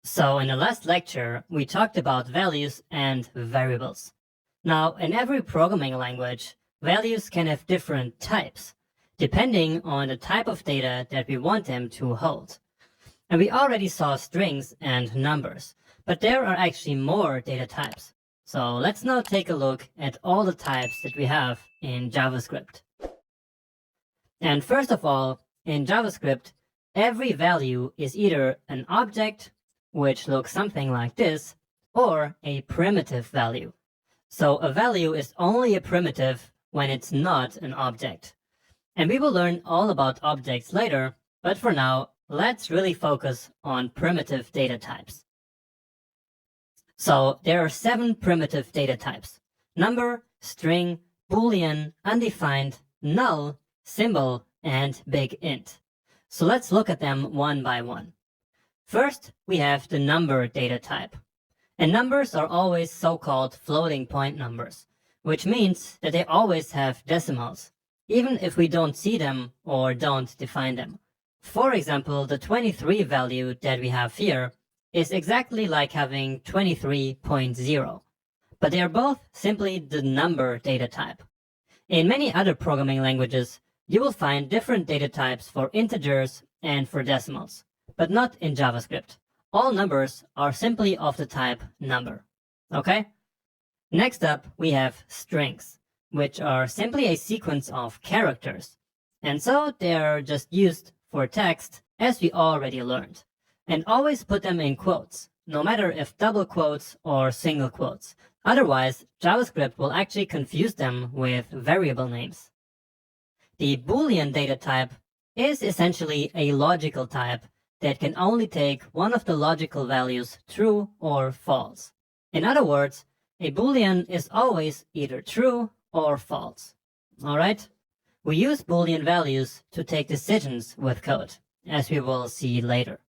So in the last lecture, we talked about values and variables. Now, in every programming language, values can have different types, depending on the type of data that we want them to hold. And we already saw strings and numbers, but there are actually more data types. So let's now take a look at all the types that we have in JavaScript. And first of all, in JavaScript, every value is either an object, which looks something like this, or a primitive value. So a value is only a primitive when it's not an object. And we will learn all about objects later, but for now, let's really focus on primitive data types. So there are 7 primitive data types: number, string, boolean, undefined, null, symbol, and big int. So let's look at them one by one. First, we have the number data type. And numbers are always so-called floating point numbers, which means that they always have decimals, even if we don't see them or don't define them. For example, the 23 value that we have here is exactly like having 23.0, but they are both simply the number data type. In many other programming languages, you will find different data types for integers and for decimals, but not in JavaScript. All numbers are simply of the type number. Okay? Next up, we have strings, which are simply a sequence of characters. And so they are just used for text, as we already learned. And always put them in quotes, no matter if double quotes or single quotes. Otherwise, JavaScript will actually confuse them with variable names. The Boolean data type is essentially a logical type that can only take one of the logical values, true or false. In other words, a Boolean is always either true or false. Alright? We use Boolean values to take decisions with code, as we will see later.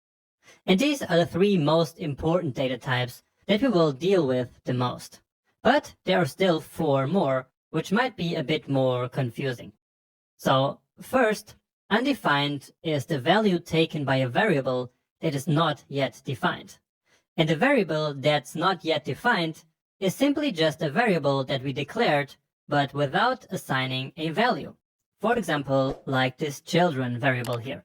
And these are the 3 most important data types that we will deal with the most. But there are still 4 more, which might be a bit more confusing. So first, undefined is the value taken by a variable that is not yet defined. And the variable that's not yet defined is simply just a variable that we declared, but without assigning a value. For example, like this children variable here.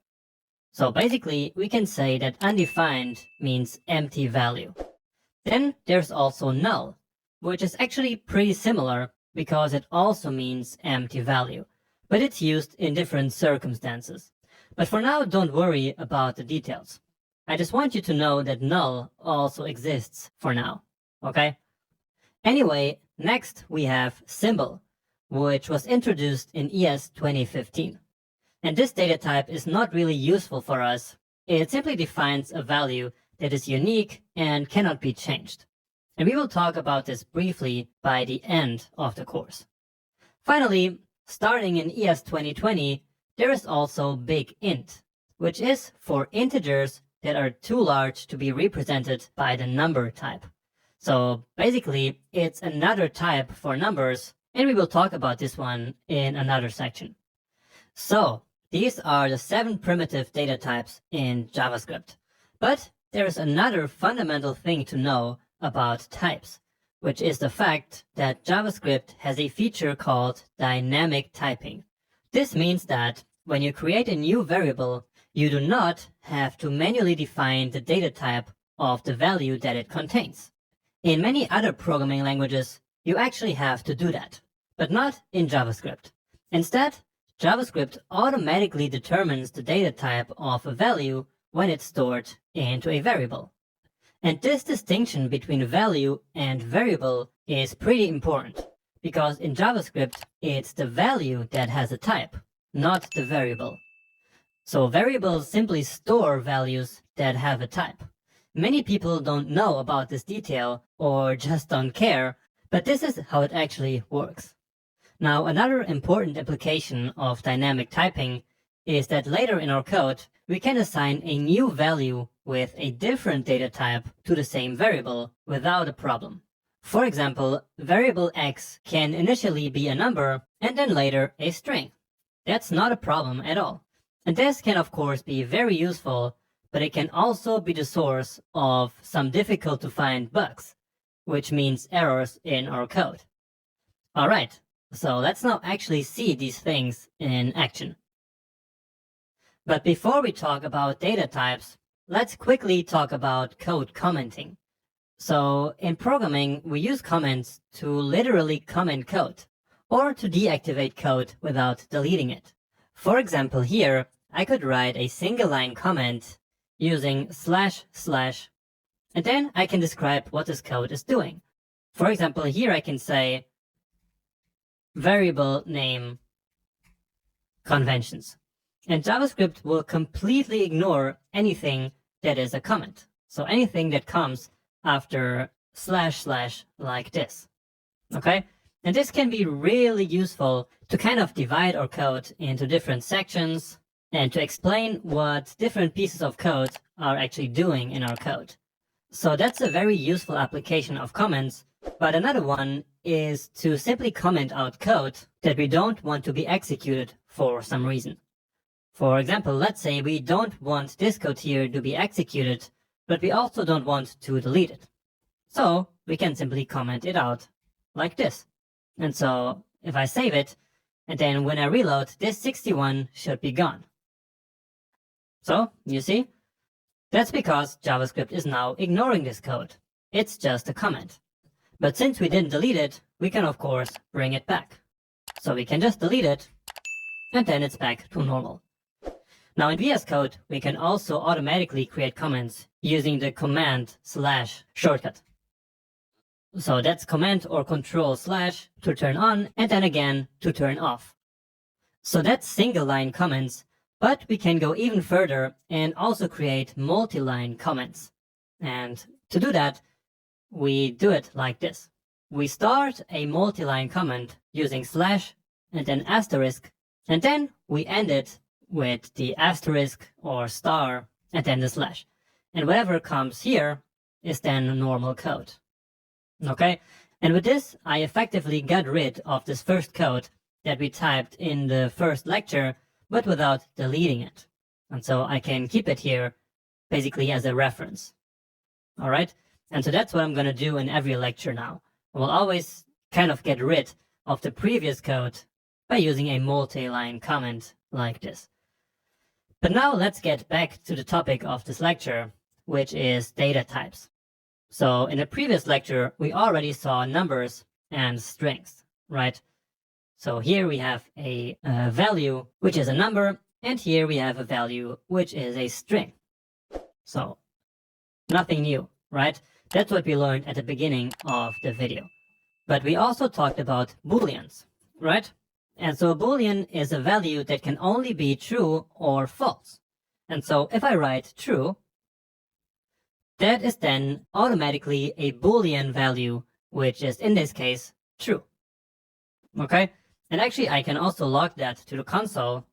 So basically, we can say that undefined means empty value. Then there's also null, which is actually pretty similar because it also means empty value, but it's used in different circumstances. But for now, don't worry about the details. I just want you to know that null also exists for now, okay? Anyway, next we have symbol, which was introduced in ES 2015. And this data type is not really useful for us. It simply defines a value that is unique and cannot be changed. And we will talk about this briefly by the end of the course. Finally, starting in ES 2020, there is also big int, which is for integers that are too large to be represented by the number type. So basically, it's another type for numbers, and we will talk about this one in another section. So these are the 7 primitive data types in JavaScript. But there is another fundamental thing to know about types, which is the fact that JavaScript has a feature called dynamic typing. This means that when you create a new variable, you do not have to manually define the data type of the value that it contains. In many other programming languages, you actually have to do that, but not in JavaScript. Instead, JavaScript automatically determines the data type of a value when it's stored into a variable. And this distinction between value and variable is pretty important, because in JavaScript, it's the value that has a type, not the variable. So variables simply store values that have a type. Many people don't know about this detail or just don't care, but this is how it actually works. Now, another important application of dynamic typing is that later in our code, we can assign a new value with a different data type to the same variable without a problem. For example, variable x can initially be a number and then later a string. That's not a problem at all. And this can of course be very useful, but it can also be the source of some difficult to find bugs, which means errors in our code. All right, so let's now actually see these things in action. But before we talk about data types, let's quickly talk about code commenting. So in programming, we use comments to literally comment code or to deactivate code without deleting it. For example, here, I could write a single line comment using // and then I can describe what this code is doing. For example, here I can say variable name conventions. And JavaScript will completely ignore anything that is a comment. So anything that comes after // like this. Okay? And this can be really useful to kind of divide our code into different sections and to explain what different pieces of code are actually doing in our code. So that's a very useful application of comments. But another one is to simply comment out code that we don't want to be executed for some reason. For example, let's say we don't want this code here to be executed, but we also don't want to delete it. So we can simply comment it out like this. And so if I save it, and then when I reload, this 61 should be gone. So you see, that's because JavaScript is now ignoring this code. It's just a comment. But since we didn't delete it, we can of course bring it back. So we can just delete it, and then it's back to normal. Now in VS Code, we can also automatically create comments using the command / shortcut. So that's command or control / to turn on, and then again to turn off. So that's single line comments, but we can go even further and also create multi-line comments. And to do that, we do it like this. We start a multi-line comment using / and then asterisk, and then we end it with the asterisk or star and then the /. And whatever comes here is then normal code. Okay? And with this, I effectively got rid of this first code that we typed in the first lecture, but without deleting it. And so I can keep it here basically as a reference. All right? And so that's what I'm going to do in every lecture now. I will always kind of get rid of the previous code by using a multi-line comment like this. But now let's get back to the topic of this lecture, which is data types. So in the previous lecture, we already saw numbers and strings, right? So here we have a value, which is a number, and here we have a value, which is a string. So nothing new, right? That's what we learned at the beginning of the video. But we also talked about booleans, right? And so a boolean is a value that can only be true or false. And so if I write true, that is then automatically a boolean value, which is in this case true. Okay? And actually I can also log that to the console.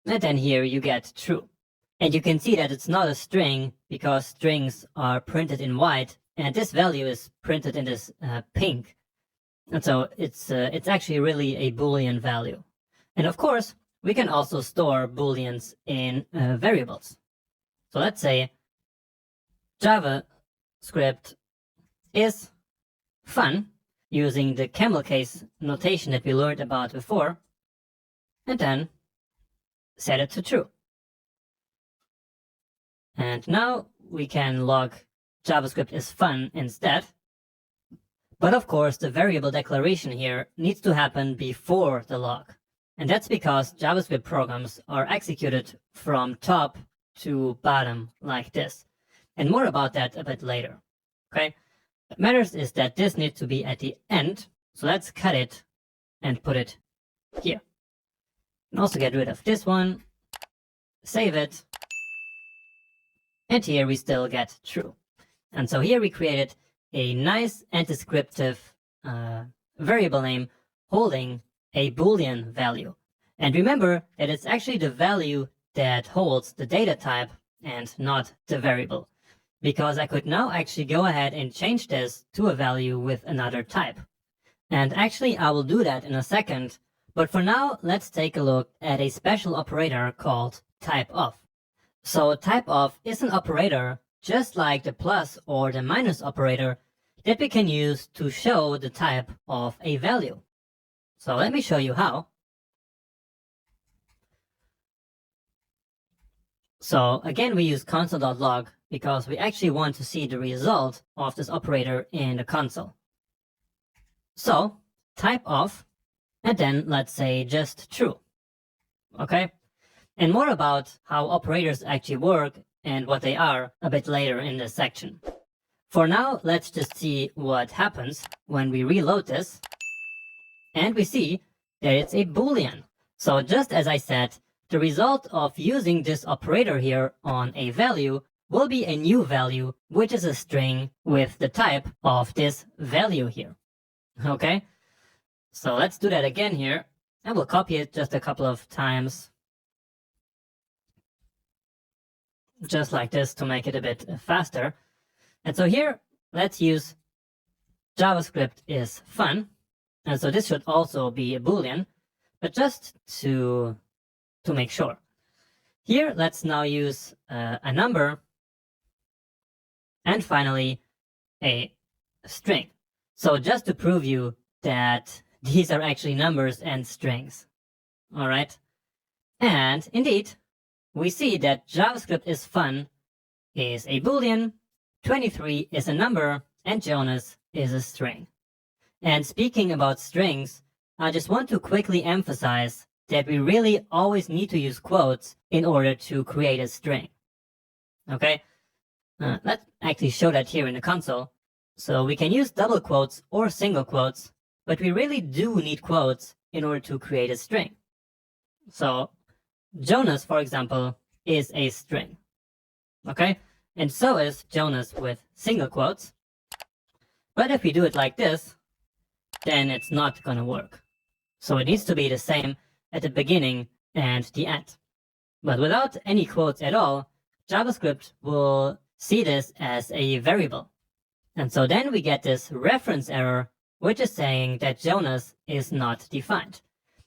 And then here you get true. And you can see that it's not a string because strings are printed in white, and this value is printed in this pink. And so it's actually really a Boolean value. And of course, we can also store Booleans in variables. So let's say JavaScript is fun using the camel case notation that we learned about before, and then set it to true. And now we can log JavaScript is fun instead. But of course, the variable declaration here needs to happen before the log. And that's because JavaScript programs are executed from top to bottom like this. And more about that a bit later. Okay? What matters is that this needs to be at the end. So let's cut it and put it here. And also get rid of this one. Save it. And here we still get true. And so here we created a nice and descriptive variable name holding a Boolean value. And remember that it's actually the value that holds the data type and not the variable. Because I could now actually go ahead and change this to a value with another type. And actually I will do that in a second, But for now, let's take a look at a special operator called typeOf. So typeOf is an operator just like the plus or the minus operator that we can use to show the type of a value. So let me show you how. So again, we use console.log because we actually want to see the result of this operator in the console. So typeOf, and then let's say just true. Okay? And more about how operators actually work and what they are a bit later in this section. For now, let's just see what happens when we reload this. And we see that it's a boolean. So just as I said, the result of using this operator here on a value will be a new value, which is a string with the type of this value here. Okay? So let's do that again here. And we'll copy it just a couple of times. Just like this to make it a bit faster. And so here, let's use JavaScript is fun. And so this should also be a boolean, but just to make sure. Here, let's now use a number. And finally, a string. So just to prove you that these are actually numbers and strings. All right. And indeed, we see that JavaScript is fun is a boolean, 23 is a number, and Jonas is a string. And speaking about strings, I just want to quickly emphasize that we really always need to use quotes in order to create a string. Okay? Let's actually show that here in the console. So we can use double quotes or single quotes, but we really do need quotes in order to create a string. So Jonas, for example, is a string. Okay? And so is Jonas with single quotes. But if we do it like this, then it's not going to work. So it needs to be the same at the beginning and the end. But without any quotes at all, JavaScript will see this as a variable. And so then we get this reference error, which is saying that Jonas is not defined.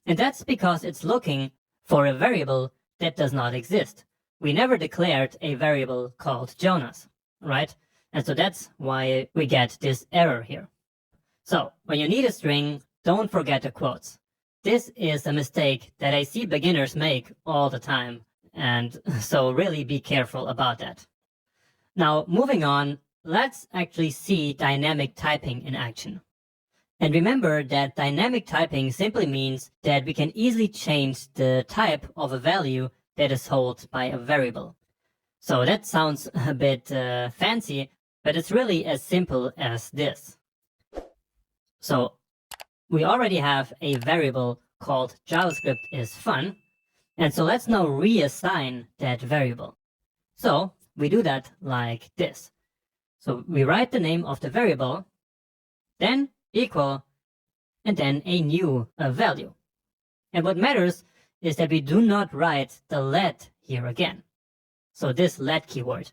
And that's because it's looking for a variable that does not exist. We never declared a variable called Jonas, right? And so that's why we get this error here. So when you need a string, don't forget the quotes. This is a mistake that I see beginners make all the time. And so really be careful about that. Now, moving on, let's actually see dynamic typing in action. And remember that dynamic typing simply means that we can easily change the type of a value that is held by a variable. So that sounds a bit fancy, but it's really as simple as this. So we already have a variable called JavaScript is fun. And so let's now reassign that variable. So we do that like this. So we write the name of the variable, then equal, and then a new value. And what matters is that we do not write the let here again. So this let keyword.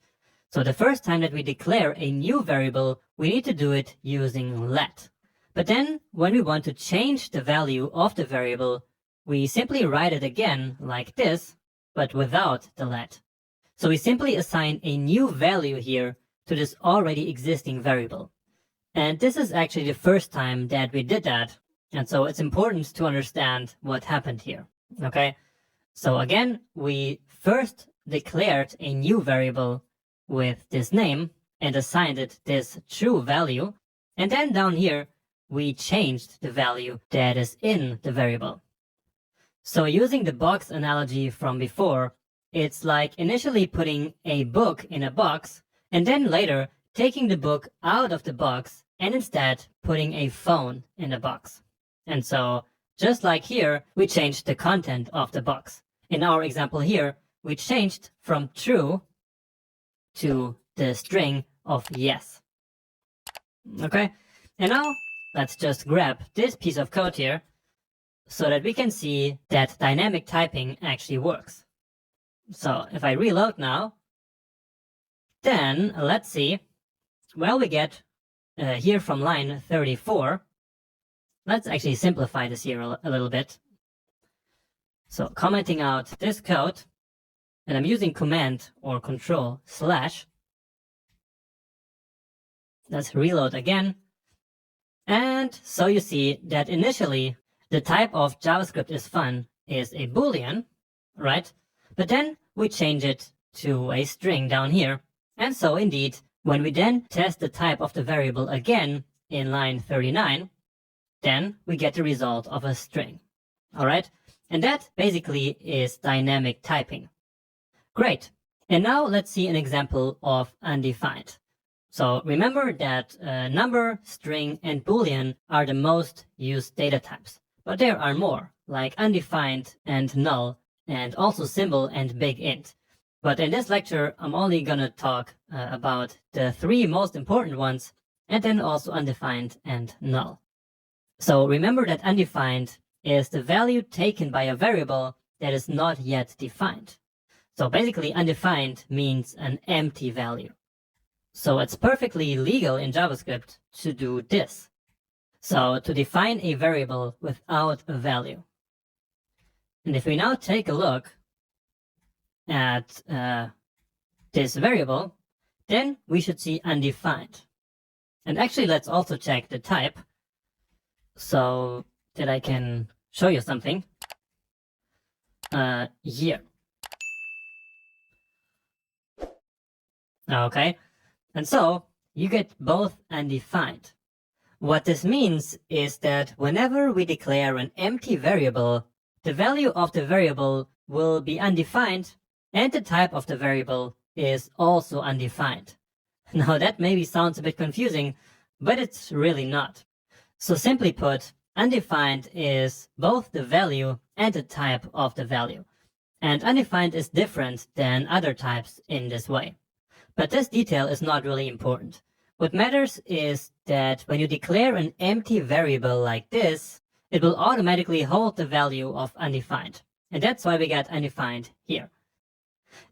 So the first time that we declare a new variable, we need to do it using let. But then when we want to change the value of the variable, we simply write it again like this, but without the let. So we simply assign a new value here to this already existing variable. And this is actually the first time that we did that. And so it's important to understand what happened here. Okay? So again, we first declared a new variable with this name and assigned it this true value. And then down here, we changed the value that is in the variable. So using the box analogy from before, it's like initially putting a book in a box and then later taking the book out of the box and instead putting a phone in the box. And so just like here, we changed the content of the box. In our example here, we changed from true to the string of yes. Okay, and now let's just grab this piece of code here so that we can see that dynamic typing actually works. So if I reload now, then let's see, well, we get here from line 34. Let's actually simplify this here a little bit. So commenting out this code, and I'm using command or control /. Let's reload again. And so you see that initially the type of JavaScript is fun is a Boolean, right? But then we change it to a string down here. And so indeed, when we then test the type of the variable again in line 39, then we get the result of a string. All right? And that basically is dynamic typing. Great. And now let's see an example of undefined. So remember that number, string, and Boolean are the most used data types. But there are more, like undefined and null, and also symbol and big int. But in this lecture, I'm only going to talk about the 3 most important ones, and then also undefined and null. So remember that undefined is the value taken by a variable that is not yet defined. So basically, undefined means an empty value. So it's perfectly legal in JavaScript to do this. So to define a variable without a value. And if we now take a look at this variable, then we should see undefined. And actually, let's also check the type so that I can show you something. Year. Okay, and so you get both undefined. What this means is that whenever we declare an empty variable, the value of the variable will be undefined, and the type of the variable is also undefined. Now that maybe sounds a bit confusing, but it's really not. So simply put, undefined is both the value and the type of the value. And undefined is different than other types in this way. But this detail is not really important. What matters is that when you declare an empty variable like this, it will automatically hold the value of undefined. And that's why we get undefined here.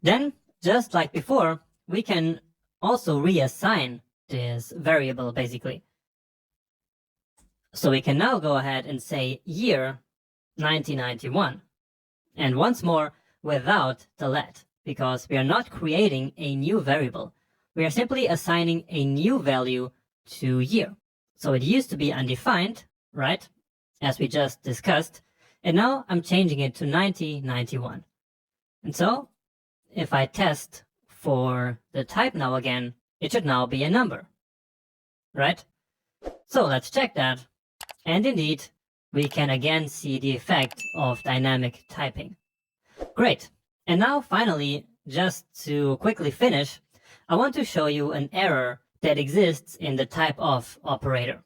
Then, just like before, we can also reassign this variable basically. So we can now go ahead and say year 1991. And once more, without the let, because we are not creating a new variable. We are simply assigning a new value to year. So it used to be undefined, right? As we just discussed. And now I'm changing it to 1991. And so if I test for the type now again, it should now be a number, right? So let's check that. And indeed, we can again see the effect of dynamic typing. Great. And now finally, just to quickly finish, I want to show you an error that exists in the typeof operator.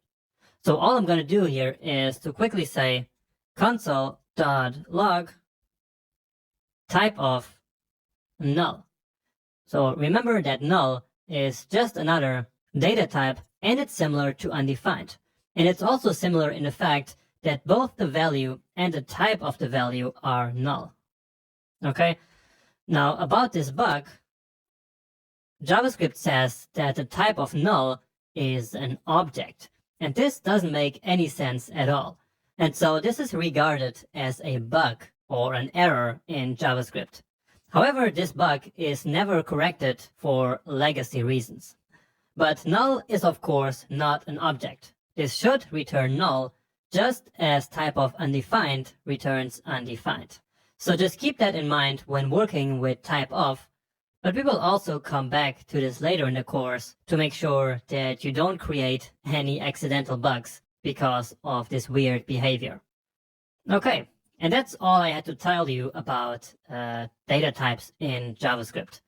So all I'm going to do here is to quickly say console.log typeof null. So remember that null is just another data type, and it's similar to undefined. And it's also similar in the fact that both the value and the type of the value are null. Okay? Now, about this bug, JavaScript says that the type of null is an object, and this doesn't make any sense at all. And so this is regarded as a bug or an error in JavaScript. However, this bug is never corrected for legacy reasons. But null is of course not an object. This should return null, just as type of undefined returns undefined. So just keep that in mind when working with typeof, but we will also come back to this later in the course to make sure that you don't create any accidental bugs because of this weird behavior. Okay, and that's all I had to tell you about data types in JavaScript.